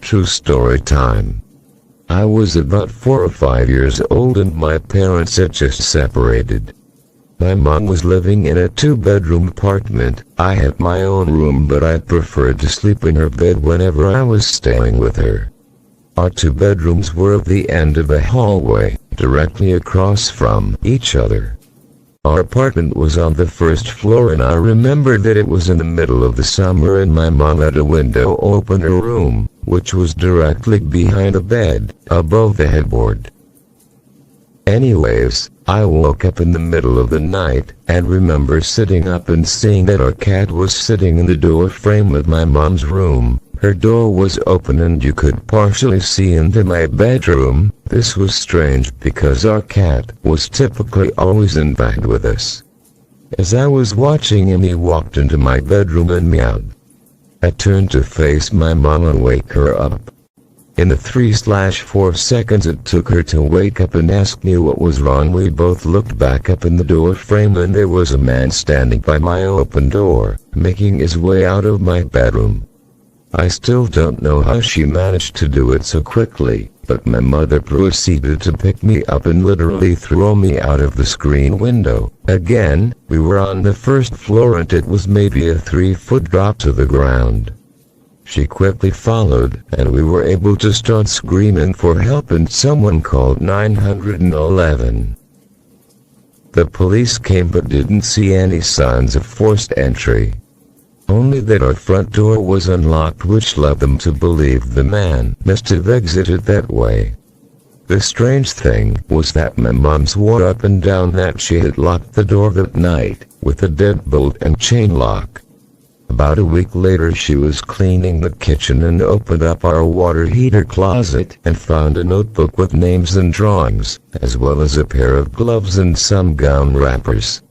True story time. I was about 4 or 5 years old and my parents had just separated. My mom was living in a 2-bedroom apartment. I had my own room, but I preferred to sleep in her bed whenever I was staying with her. Our 2 bedrooms were at the end of a hallway, directly across from each other. Our apartment was on the 1st floor, and I remember that it was in the middle of the summer and my mom had a window open in her room, which was directly behind the bed, above the headboard. Anyways, I woke up in the middle of the night, and remember sitting up and seeing that our cat was sitting in the door frame of my mom's room. Her door was open and you could partially see into my bedroom. This was strange because our cat was typically always in bed with us. As I was watching him, he walked into my bedroom and meowed. I turned to face my mom and wake her up. In the 3/4 seconds it took her to wake up and ask me what was wrong, we both looked back up in the door frame and there was a man standing by my open door, making his way out of my bedroom. I still don't know how she managed to do it so quickly, but my mother proceeded to pick me up and literally throw me out of the screen window. Again, we were on the 1st floor and it was maybe a 3-foot drop to the ground. She quickly followed, and we were able to start screaming for help and someone called 911. The police came but didn't see any signs of forced entry. Only that our front door was unlocked, which led them to believe the man must have exited that way. The strange thing was that my mom swore up and down that she had locked the door that night, with a deadbolt and chain lock. About a week later she was cleaning the kitchen and opened up our water heater closet and found a notebook with names and drawings, as well as a pair of gloves and some gown wrappers.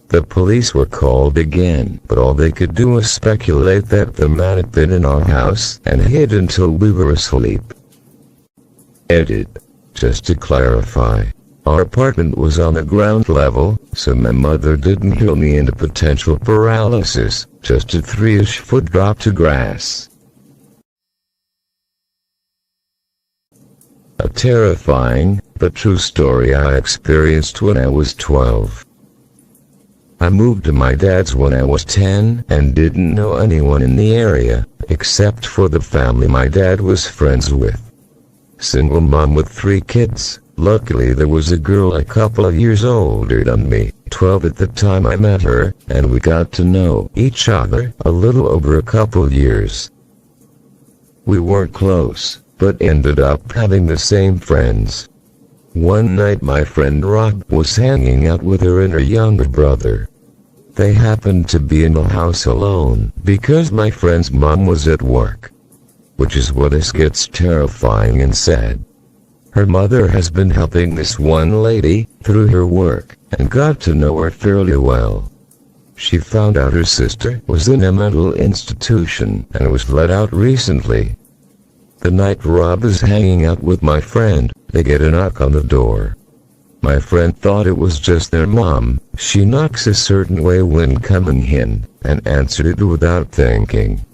The police were called again, but all they could do was speculate that the man had been in our house and hid until we were asleep. Edit. Just to clarify, our apartment was on the ground level, so my mother didn't kill me into potential paralysis, just a 3-ish foot drop to grass. A terrifying, but true story I experienced when I was 12. I moved to my dad's when I was 10 and didn't know anyone in the area, except for the family my dad was friends with. Single mom with 3 kids. Luckily there was a girl a couple of years older than me, 12 at the time I met her, and we got to know each other a little over a couple years. We weren't close, but ended up having the same friends. One night my friend Rob was hanging out with her and her younger brother. They happened to be in the house alone because my friend's mom was at work. Which is what this gets terrifying and sad. Her mother has been helping this one lady through her work and got to know her fairly well. She found out her sister was in a mental institution and was let out recently. The night Rob is hanging out with my friend, they get a knock on the door. My friend thought it was just their mom. She knocks a certain way when coming in, and answered it without thinking.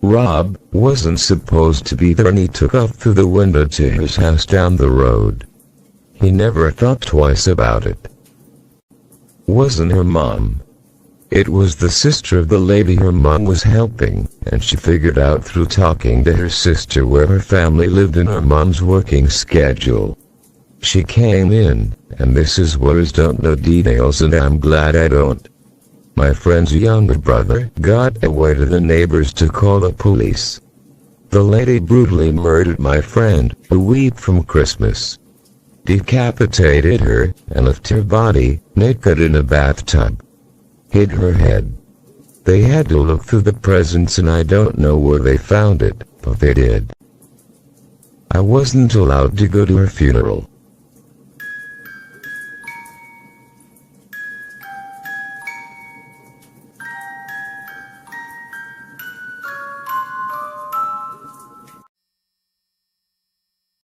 Rob wasn't supposed to be there and he took off through the window to his house down the road. He never thought twice about it. Wasn't her mom. It was the sister of the lady her mom was helping, and she figured out through talking to her sister where her family lived in her mom's working schedule. She came in, and this is where I don't know details and I'm glad I don't. My friend's younger brother got away to the neighbors to call the police. The lady brutally murdered my friend a week from Christmas. Decapitated her, and left her body naked in a bathtub. Hid her head. They had to look through the presents and I don't know where they found it, but they did. I wasn't allowed to go to her funeral.